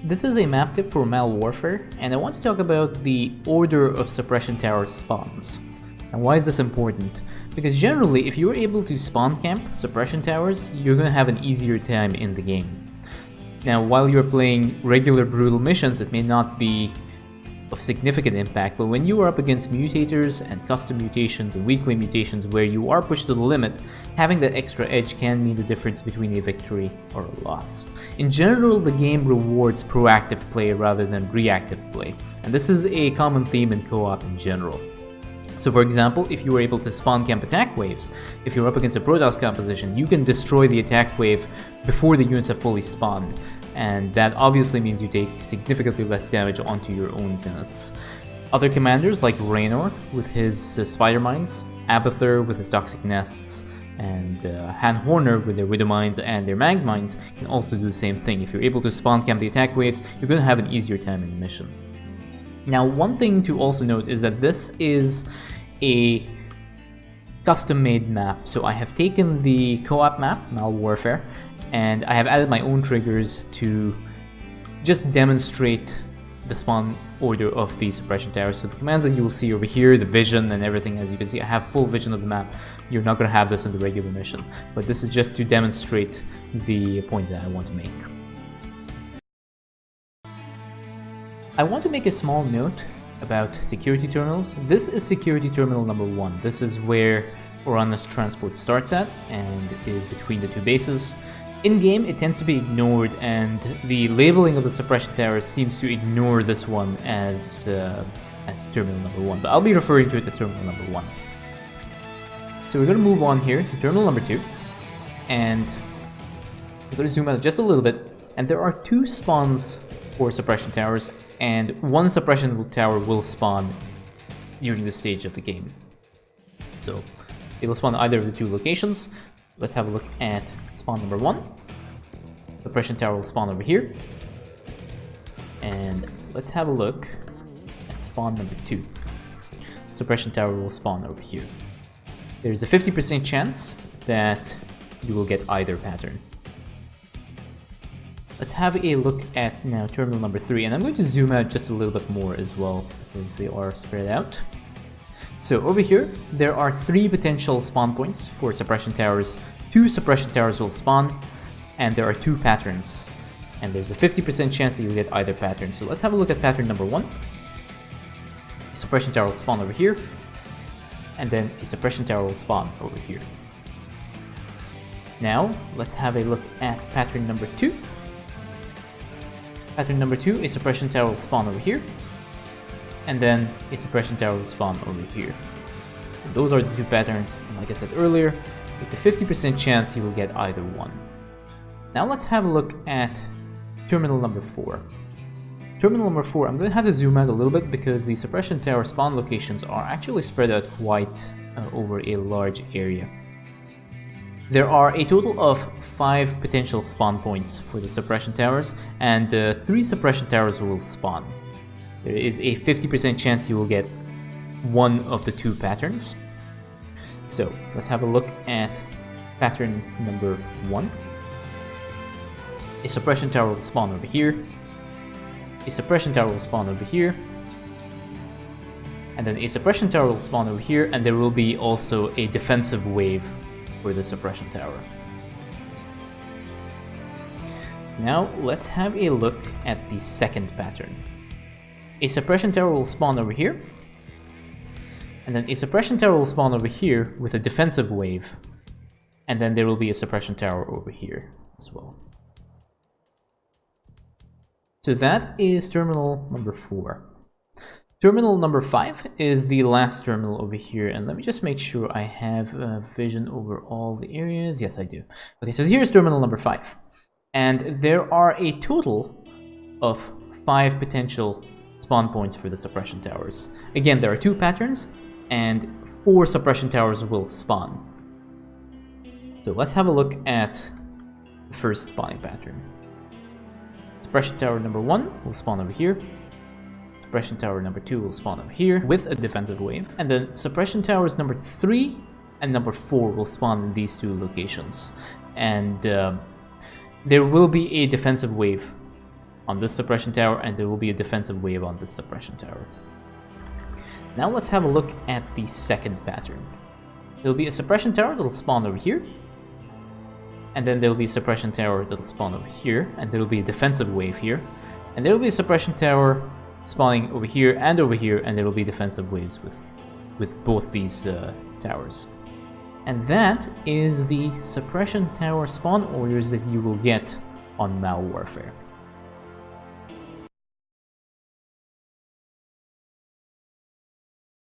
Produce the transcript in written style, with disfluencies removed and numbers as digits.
This is a map tip for Malwarfare, and I want to talk about the order of Suppression Tower spawns. And why is this important? Because generally, if you're able to spawn camp Suppression Towers, you're going to have an easier time in the game. Now, while you're playing regular brutal missions, it may not be of significant impact, but when you are up against mutators and custom mutations and weekly mutations where you are pushed to the limit, having that extra edge can mean the difference between a victory or a loss. In general, the game rewards proactive play rather than reactive play, and this is a common theme in co-op in general. So for example, if you were able to spawn camp attack waves, if you're up against a Protoss composition, you can destroy the attack wave before the units have fully spawned, and that obviously means you take significantly less damage onto your own units. Other commanders like Raynor with his spider mines, Abathur with his toxic nests, and Han Horner with their widow mines and their mag mines can also do the same thing. If you're able to spawn camp the attack waves, you're going to have an easier time in the mission. Now, one thing to also note is that this is a custom-made map. So I have taken the co-op map, Malwarfare, and I have added my own triggers to just demonstrate the spawn order of the Suppression Tower. So the commands that you will see over here, the vision and everything, as you can see, I have full vision of the map. You're not going to have this in the regular mission, but this is just to demonstrate the point that I want to make. I want to make a small note about security terminals. This is security terminal number 1. This is where Orana's transport starts at and is between the two bases. In-game, it tends to be ignored, and the labeling of the Suppression Tower seems to ignore this one as terminal number 1, but I'll be referring to it as terminal number 1. So we're going to move on here to terminal number 2, and we're going to zoom out just a little bit, and there are 2 spawns for Suppression Towers, and 1 Suppression Tower will spawn during this stage of the game. So it will spawn either of the 2 locations. Let's have a look at spawn number 1. Suppression Tower will spawn over here. And let's have a look at spawn number 2. Suppression Tower will spawn over here. There's a 50% chance that you will get either pattern. Let's have a look at now terminal number 3, and I'm going to zoom out just a little bit more as well because they are spread out. So over here, there are 3 potential spawn points for Suppression Towers. 2 Suppression Towers will spawn, and there are 2 patterns. And there's a 50% chance that you'll get either pattern. So let's have a look at pattern number 1. A Suppression Tower will spawn over here, and then a Suppression Tower will spawn over here. Now, let's have a look at pattern number 2. Pattern number 2, a Suppression Tower will spawn over here, and then a Suppression Tower will spawn over here. And those are the 2 patterns, and like I said earlier, it's a 50% chance you will get either one. Now let's have a look at terminal number 4. Terminal number 4, I'm going to have to zoom out a little bit because the Suppression Tower spawn locations are actually spread out quite over a large area. There are a total of 5 potential spawn points for the Suppression Towers, and 3 Suppression Towers will spawn. There is a 50% chance you will get one of the 2 patterns. So let's have a look at pattern number 1. A Suppression Tower will spawn over here. A Suppression Tower will spawn over here. And then a Suppression Tower will spawn over here, and there will be also a defensive wave for the Suppression Tower. Now let's have a look at the second pattern. A Suppression Tower will spawn over here, and then a Suppression Tower will spawn over here with a defensive wave, and then there will be a Suppression Tower over here as well. So that is terminal number 4. Terminal number 5 is the last terminal over here, and let me just make sure I have vision over all the areas. Yes, I do. Okay, so here's terminal number 5, and there are a total of 5 potential spawn points for the Suppression Towers. Again, there are 2 patterns, and 4 Suppression Towers will spawn. So let's have a look at the first spawning pattern. Suppression Tower number 1 will spawn over here. Suppression Tower number 2 will spawn over here with a defensive wave. And then Suppression Towers number 3 and number 4 will spawn in these 2 locations. And there will be a defensive wave on this suppression tower, and there will be a defensive wave on this suppression tower. Now let's have a look at the second pattern. There'll be a suppression tower that'll spawn over here, and then there'll be a suppression tower that'll spawn over here, and there'll be a defensive wave here, and there'll be a suppression tower spawning over here, and there will be defensive waves with both these towers. And that is the suppression tower spawn orders that you will get on Malwarfare.